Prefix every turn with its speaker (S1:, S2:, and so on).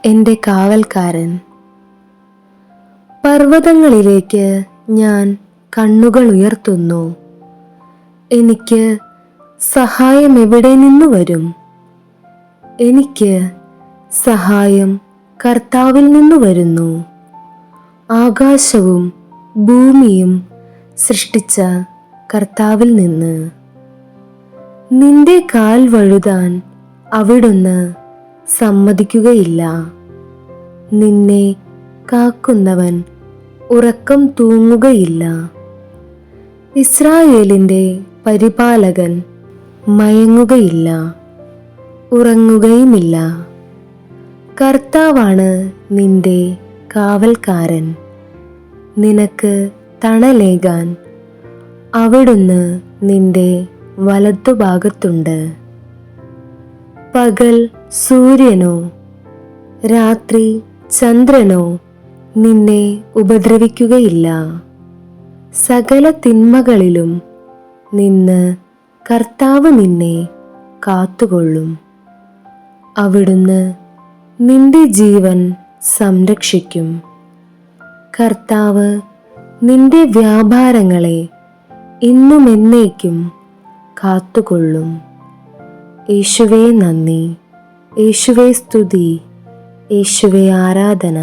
S1: എൻ്റെ കാവൽക്കാരൻ. പർവ്വതങ്ങളിലേക്ക് ഞാൻ കണ്ണുകൾ ഉയർത്തുന്നു. എനിക്ക് സഹായം എവിടെ നിന്നു വരും? എനിക്ക് സഹായം കർത്താവിൽ നിന്നു വരുന്നു. ആകാശവും ഭൂമിയും സൃഷ്ടിച്ച കർത്താവിൽ നിന്ന്. നിന്റെ കാൽ വഴുതാൻ അവിടുന്ന് സമ്മതിക്കുകയില്ല. നിന്നെ കാക്കുന്നവൻ ഉറക്കം തൂങ്ങുകയില്ല. ഇസ്രായേലിൻ്റെ പരിപാലകൻ മയങ്ങുകയില്ല, ഉറങ്ങുകയുമില്ല. കർത്താവാണ് നിന്റെ കാവൽക്കാരൻ. നിനക്ക് തണലേകാൻ അവിടുന്ന് നിന്റെ വലത്തുഭാഗത്തുണ്ട്. പകൽ സൂര്യനോ രാത്രി ചന്ദ്രനോ നിന്നെ ഉപദ്രവിക്കുകയില്ല. സകല തിന്മകളിലും നിന്ന് കർത്താവ് നിന്നെ കാത്തുകൊള്ളും. അവിടുന്ന് നിന്റെ ജീവൻ സംരക്ഷിക്കും. കർത്താവ് നിന്റെ വ്യാപാരങ്ങളെ ഇന്നും എന്നേക്കും കാത്തുകൊള്ളും. യേശുവേ നന്ദി, യേശുവേ സ്തുതി, യേശുവേ ആരാധന.